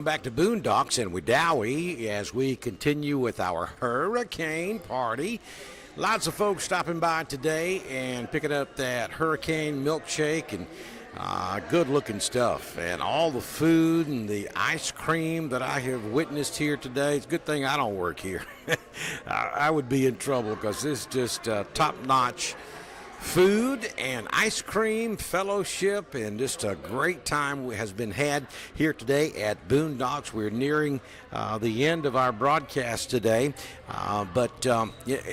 Back to Boondocks and Wedowee as we continue with our hurricane party. Lots of folks stopping by today and picking up that hurricane milkshake and good-looking stuff. And all the food and the ice cream that I have witnessed here today. It's a good thing I don't work here. I would be in trouble because this is just top-notch food and ice cream fellowship, and just a great time has been had here today at Boondocks. We're nearing the end of our broadcast today,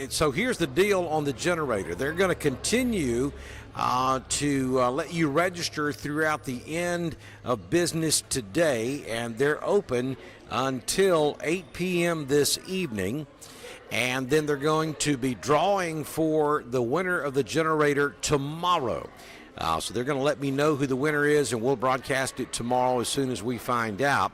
so here's the deal on the generator. They're going to continue to let you register throughout the end of business today, and they're open until 8 p.m. this evening. And then they're going to be drawing for the winner of the generator tomorrow. So they're going to let me know who the winner is, and we'll broadcast it tomorrow as soon as we find out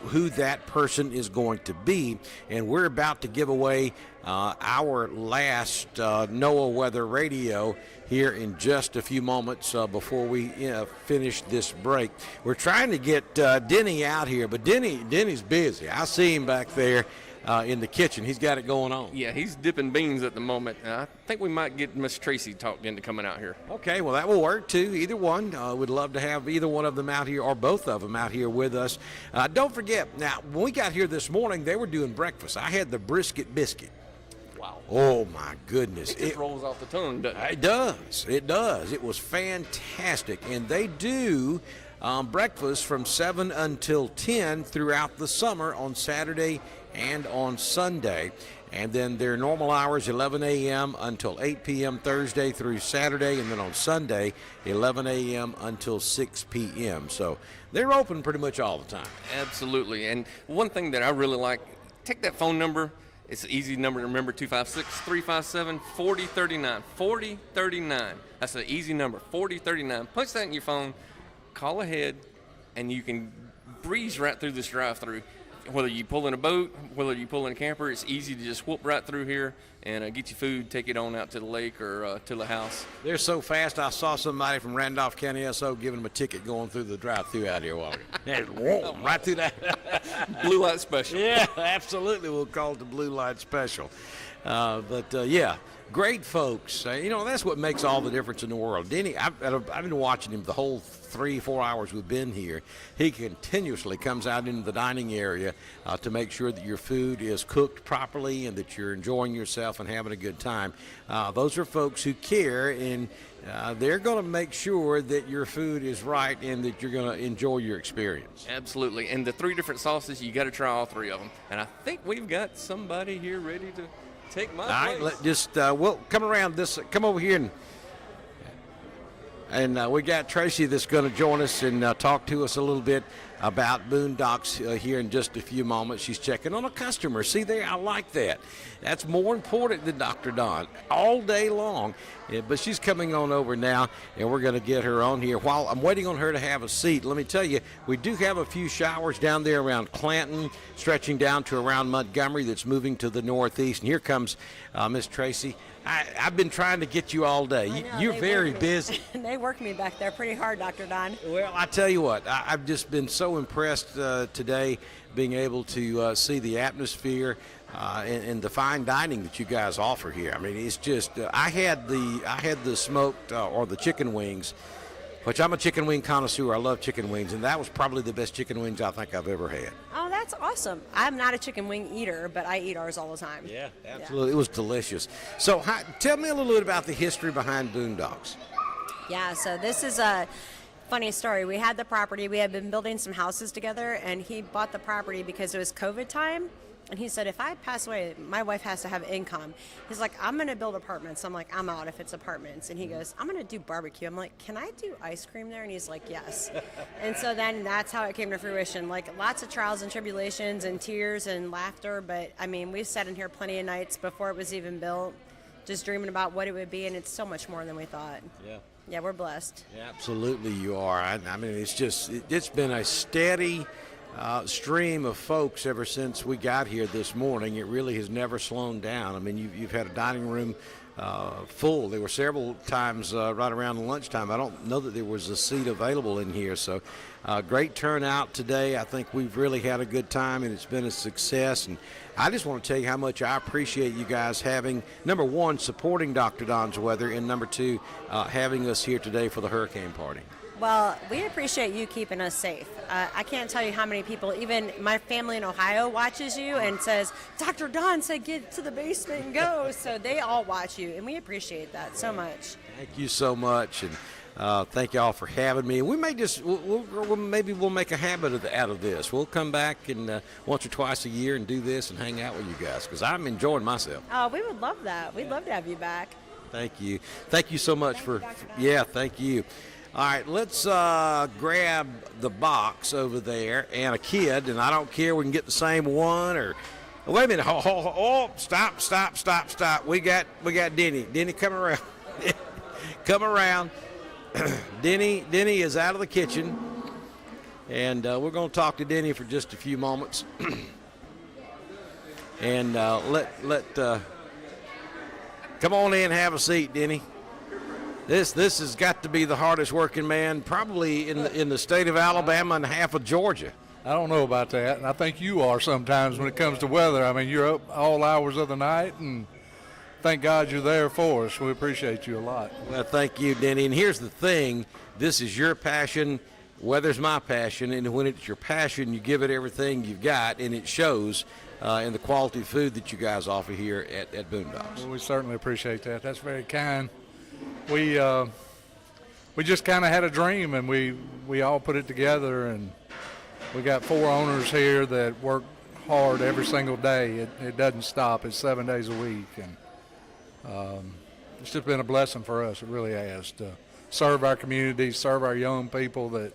who that person is going to be. And we're about to give away our last NOAA Weather Radio here in just a few moments before we finish this break. We're trying to get Denny out here, but Denny's busy. I see him back there in the kitchen. He's got it going on. Yeah, he's dipping beans at the moment. I think we might get Miss Tracy talked into coming out here. Okay, well, that will work too. Either one. We'd love to have either one of them out here or both of them out here with us. Don't forget, now, when we got here this morning, they were doing breakfast. I had the brisket biscuit. Wow. Oh, my goodness. It just rolls off the tongue, doesn't it? It does. It does. It was fantastic. And they do breakfast from 7 until 10 throughout the summer on Saturday and on Sunday. And then their normal hours, 11 a.m. until 8 p.m. Thursday through Saturday, and then on Sunday, 11 a.m. until 6 p.m. So they're open pretty much all the time. Absolutely. And one thing that I really like, take that phone number. It's an easy number to remember, 256-357-4039. 4039. That's an easy number, 4039. Punch that in your phone, call ahead, and you can breeze right through this drive-through. Whether you pull in a boat, whether you pull in a camper, it's easy to just whoop right through here and get your food, take it on out to the lake or to the house. They're so fast, I saw somebody from Randolph County SO giving them a ticket going through the drive-through out here a while ago. Right through that. Blue light special. Yeah, absolutely. We'll call it the blue light special. Yeah, great folks. That's what makes all the difference in the world. Denny, I've been watching him the whole 3-4 hours we've been here. He continuously comes out into the dining area to make sure that your food is cooked properly and that you're enjoying yourself and having a good time. Those are folks who care, and they're going to make sure that your food is right and that you're going to enjoy your experience. Absolutely. And the 3 different sauces, you got to try all 3 of them. And I think we've got somebody here ready to take my place. All right, we'll come around come over here and we got Tracy that's going to join us and talk to us a little bit about Boondocks here in just a few moments. She's checking on a customer. See there, I like that. That's more important than Dr. Don all day long. Yeah, but she's coming on over now, and we're going to get her on here. While I'm waiting on her to have a seat, let me tell you, we do have a few showers down there around Clanton, stretching down to around Montgomery that's moving to the northeast. And here comes Miss Tracy. I've been trying to get you all day. You're very busy. They work me back there pretty hard, Dr. Don. Well, I tell you what, I've just been so impressed today being able to see the atmosphere and the fine dining that you guys offer here. I mean, it's just I had the smoked or the chicken wings, which I'm a chicken wing connoisseur. I love chicken wings, and that was probably the best chicken wings I think I've ever had. Oh, that's awesome. I'm not a chicken wing eater, but I eat ours all the time. Yeah, absolutely. Yeah. It was delicious. So tell me a little bit about the history behind Boondocks. Yeah, so this is a funny story. We had the property. We had been building some houses together, and he bought the property because it was COVID time. And he said, if I pass away, my wife has to have income. He's like, I'm going to build apartments. I'm like, I'm out if it's apartments. And he goes, I'm going to do barbecue. I'm like, can I do ice cream there? And he's like, yes. And so then that's how it came to fruition. Like lots of trials and tribulations and tears and laughter. But, I mean, we've sat in here plenty of nights before it was even built, just dreaming about what it would be. And it's so much more than we thought. Yeah. Yeah, we're blessed. Yeah, absolutely you are. I mean, it's been a steady stream of folks ever since we got here this morning. It really has never slowed down. I mean, you've had a dining room full. There were several times right around lunchtime. I don't know that there was a seat available in here. So great turnout today. I think we've really had a good time, and it's been a success. And I just want to tell you how much I appreciate you guys having, number one, supporting Dr. Don's Weather, and number two, having us here today for the hurricane party. Well, we appreciate you keeping us safe. I can't tell you how many people, even my family in Ohio, watches you and says, Dr. Don said get to the basement and go. So they all watch you, and we appreciate that so much. Thank you so much, and thank you all for having me. We may just, maybe we'll make a habit out of this. We'll come back and once or twice a year and do this and hang out with you guys, because I'm enjoying myself. We would love that. We'd love to have you back. Thank you. Thank you so much yeah, thank you. All right, let's grab the box over there and a kid, and I don't care, we can get the same one or wait a minute. Oh, stop. We got Denny. Denny, come around. Come around. Denny is out of the kitchen, and we're going to talk to Denny for just a few moments. And come on in, have a seat, Denny. This has got to be the hardest working man probably in the state of Alabama and half of Georgia. I don't know about that, and I think you are sometimes when it comes to weather. I mean, you're up all hours of the night, and thank God you're there for us. We appreciate you a lot. Well, thank you, Denny. And here's the thing. This is your passion. Weather's my passion, and when it's your passion, you give it everything you've got, and it shows in the quality of food that you guys offer here at Boondocks. Well, we certainly appreciate that. That's very kind. We just kind of had a dream, and we all put it together, and we got 4 owners here that work hard every single day. It doesn't stop. It's 7 days a week, and it's just been a blessing for us. It really has, to serve our community, serve our young people that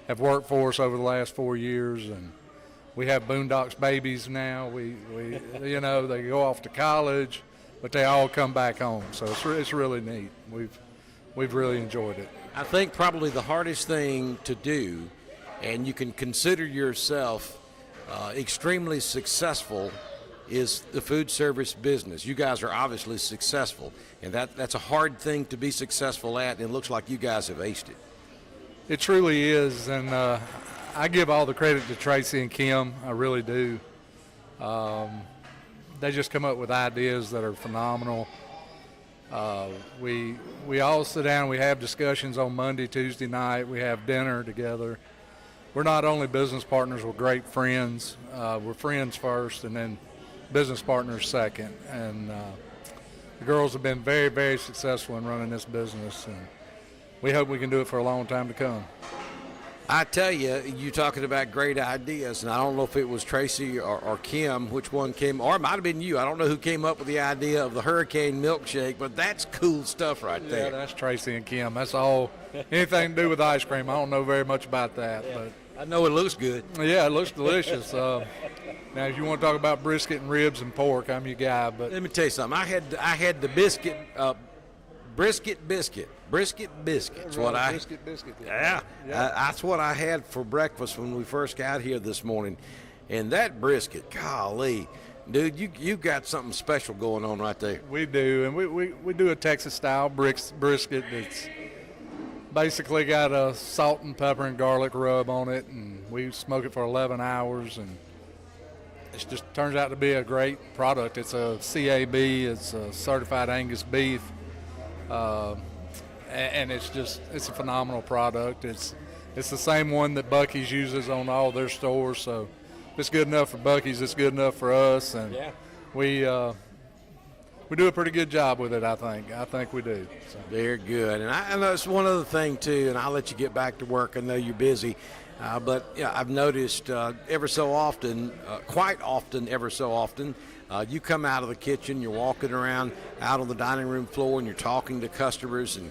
have worked for us over the last 4 years, and we have Boondocks babies now. We they go off to college, but they all come back home. So it's really neat. We've really enjoyed it. I think probably the hardest thing to do, and you can consider yourself extremely successful, is the food service business. You guys are obviously successful, and that's a hard thing to be successful at, and it looks like you guys have aced it. It truly is, and I give all the credit to Tracy and Kim. I really do. They just come up with ideas that are phenomenal. We all sit down, we have discussions on Monday, Tuesday night, we have dinner together. We're not only business partners, we're great friends. We're friends first and then business partners second. And the girls have been very, very successful in running this business, and we hope we can do it for a long time to come. I tell you talking about great ideas, and I don't know if it was Tracy or Kim, which one came, or it might have been you. I don't know who came up with the idea of the hurricane milkshake, but that's cool stuff right there. Yeah, that's Tracy and Kim. That's all. Anything to do with ice cream, I don't know very much about that. Yeah. But I know it looks good. Yeah, it looks delicious. Now, if you want to talk about brisket and ribs and pork, I'm your guy. But let me tell you something. I had the brisket biscuit. Brisket biscuits. Brisket biscuit. Yeah. That's what I had for breakfast when we first got here this morning. And that brisket, golly, dude, you got something special going on right there. We do, and we do a Texas-style brisket that's basically got a salt and pepper and garlic rub on it, and we smoke it for 11 hours, and it just turns out to be a great product. It's a CAB, it's a certified Angus beef. And it's a phenomenal product. It's the same one that Buc-ee's uses on all their stores. So if it's good enough for Buc-ee's, it's good enough for us. And yeah. We do a pretty good job with it, I think. I think we do. So. They're good. And I know it's one other thing, too, and I'll let you get back to work. I know you're busy. But yeah, I've noticed ever so often, quite often, ever so often, you come out of the kitchen, you're walking around out on the dining room floor, and you're talking to customers. And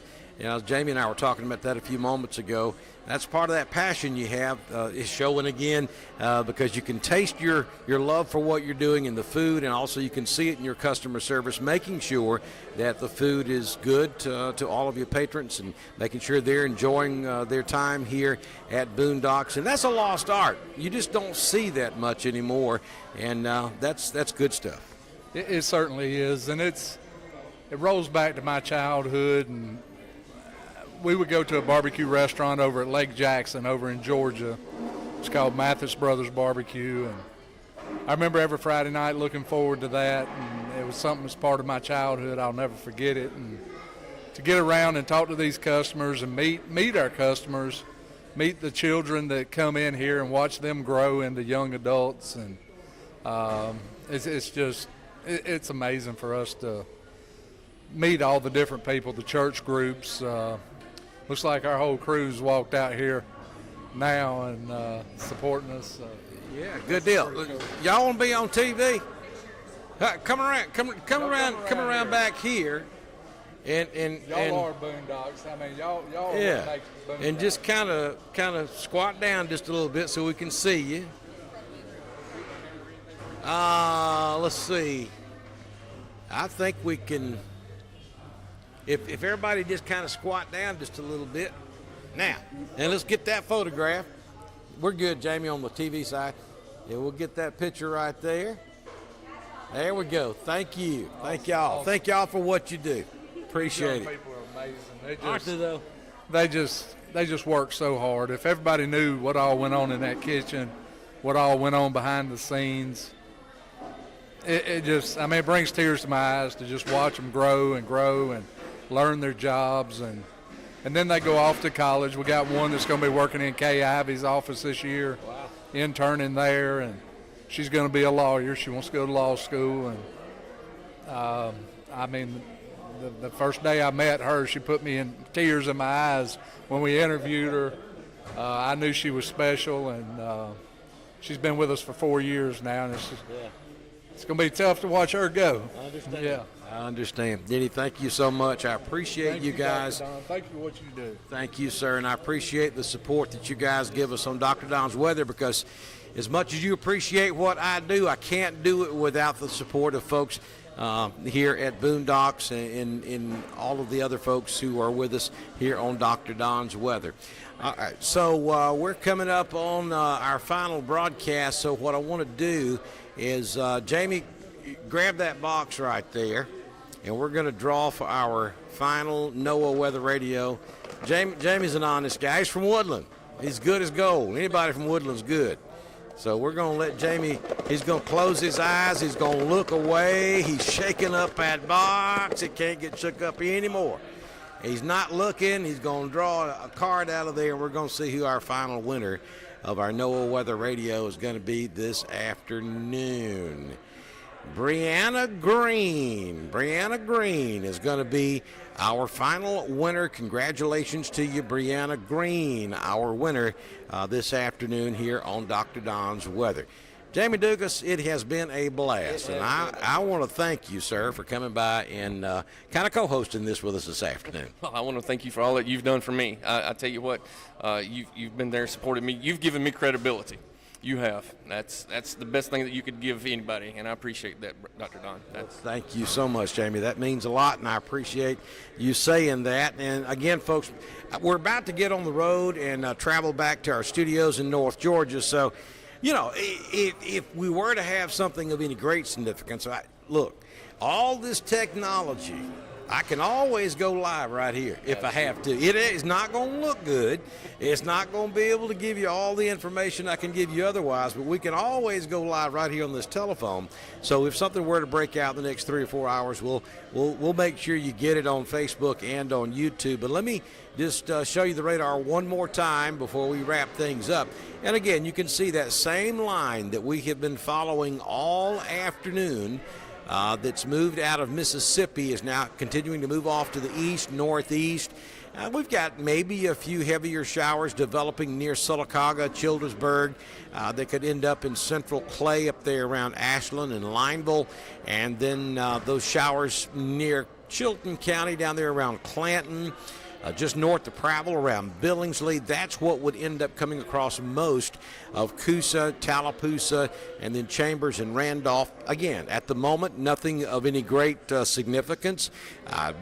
Jamie and I were talking about that a few moments ago. That's part of that passion you have is showing again because you can taste your love for what you're doing in the food, and also you can see it in your customer service, making sure that the food is good to all of your patrons and making sure they're enjoying their time here at Boondocks. And that's a lost art. You just don't see that much anymore, and that's good stuff. It certainly is, and it rolls back to my childhood, and we would go to a barbecue restaurant over at Lake Jackson over in Georgia. It's called Mathis Brothers Barbecue, and I remember every Friday night looking forward to that, and it was something that's part of my childhood. I'll never forget it. And to get around and talk to these customers and meet our customers, meet the children that come in here and watch them grow into young adults, and it's amazing for us to meet all the different people, the church groups. Looks like our whole crew's walked out here now and supporting us. Yeah, good deal. Y'all want to be on TV? Come around back here, and Y'all are boondocks. I mean, y'all yeah, make boondocks. and just kind of squat down just a little bit so we can see you. Let's see. I think we can. If everybody just kind of squat down just a little bit. Now, and let's get that photograph. We're good, Jamie, on the TV side. Yeah, we'll get that picture right there. There we go. Thank you. Thank y'all. Awesome. Thank y'all for what you do. Appreciate Young it. people are amazing. Aren't they, though? They just work so hard. If everybody knew what all went on in that kitchen, what all went on behind the scenes, it brings tears to my eyes to just watch them grow and learn their jobs, and then they go off to college. We got one that's going to be working in Kay Ivy's office this year, interning there, and she's going to be a lawyer. She wants to go to law school, and the first day I met her, she put me in tears in my eyes when we interviewed her. I knew she was special, and she's been with us for 4 years now, and it's going to be tough to watch her go. I understand. Yeah. I understand. Denny, thank you so much. I appreciate Thank you guys. Dr. Don. Thank you for what you do. Thank you, sir, and I appreciate the support that you guys give us on Dr. Don's Weather, because as much as you appreciate what I do, I can't do it without the support of folks here at Boondocks and all of the other folks who are with us here on Dr. Don's Weather. All right, so we're coming up on our final broadcast, so what I want to do is, Jamie, grab that box right there, and we're going to draw for our final NOAA Weather Radio. Jamie's an honest guy. He's from Woodland. He's good as gold. Anybody from Woodland's good. So we're going to let Jamie, he's going to close his eyes. He's going to look away. He's shaking up that box. It can't get shook up anymore. He's not looking. He's going to draw a card out of there, and we're going to see who our final winner of our NOAA Weather Radio is going to be this afternoon. Brianna Green is going to be our final winner. Congratulations to you, Brianna Green, our winner this afternoon here on Dr. Don's Weather. Jamie Dugas, it has been a blast, and I want to thank you, sir, for coming by and kind of co-hosting this with us this afternoon. Well, I want to thank you for all that you've done for me. I tell you what, you've been there supporting me. You've given me credibility. You have. That's the best thing that you could give anybody, and I appreciate that, Dr. Don. Thank you so much, Jamie. That means a lot, and I appreciate you saying that. And again, folks, we're about to get on the road and travel back to our studios in North Georgia. So, you know, if we were to have something of any great significance, look, all this technology, I can always go live right here if I have to. It is not going to look good. It's not going to be able to give you all the information I can give you otherwise, but we can always go live right here on this telephone. So if something were to break out in the next 3 or 4 hours, we'll make sure you get it on Facebook and on YouTube. But let me just show you the radar one more time before we wrap things up. And again, you can see that same line that we have been following all afternoon. That's moved out of Mississippi is now continuing to move off to the east, northeast. We've got maybe a few heavier showers developing near Sylacauga, Childersburg. They could end up in central Clay up there around Ashland and Lineville. And then those showers near Chilton County down there around Clanton. Just north of Prattville around Billingsley. That's what would end up coming across most of Coosa, Tallapoosa, and then Chambers and Randolph. Again, at the moment, nothing of any great significance.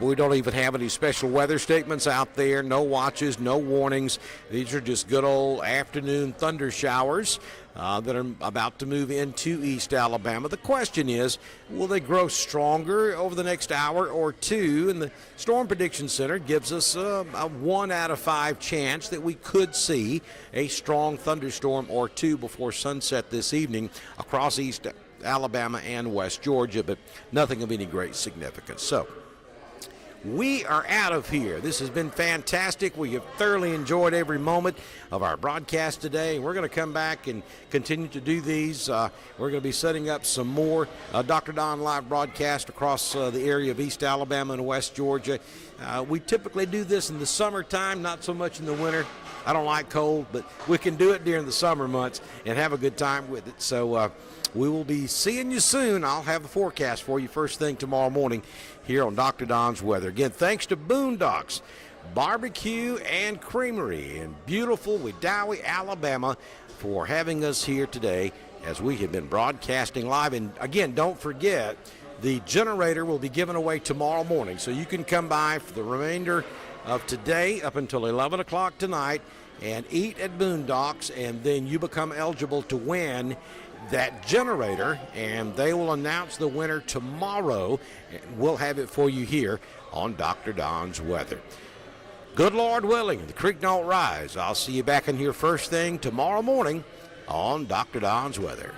We don't even have any special weather statements out there. No watches, no warnings. These are just good old afternoon thunder showers. that are about to move into East Alabama. The question is, will they grow stronger over the next hour or two? And the Storm Prediction Center gives us a 1 out of 5 chance that we could see a strong thunderstorm or two before sunset this evening across East Alabama and West Georgia, but nothing of any great significance. So we are out of here. This has been fantastic. We have thoroughly enjoyed every moment of our broadcast today. We're going to come back and continue to do these. We're going to be setting up some more Dr. Don live broadcast across the area of East Alabama and West Georgia. We typically do this in the summertime, not so much in the winter. I don't like cold, but we can do it during the summer months and have a good time with it. So we will be seeing you soon. I'll have a forecast for you first thing tomorrow morning here on Dr. Don's Weather. Again, thanks to Boondocks Barbecue and Creamery in beautiful Wedowee, Alabama, for having us here today as we have been broadcasting live. And again, don't forget, the generator will be given away tomorrow morning, so you can come by for the remainder of today up until 11 o'clock tonight and eat at Boondocks, and then you become eligible to win that generator, and they will announce the winner tomorrow, and we'll have it for you here on Dr. Don's Weather. Good Lord willing, the creek don't rise. I'll see you back in here first thing tomorrow morning on Dr. Don's Weather.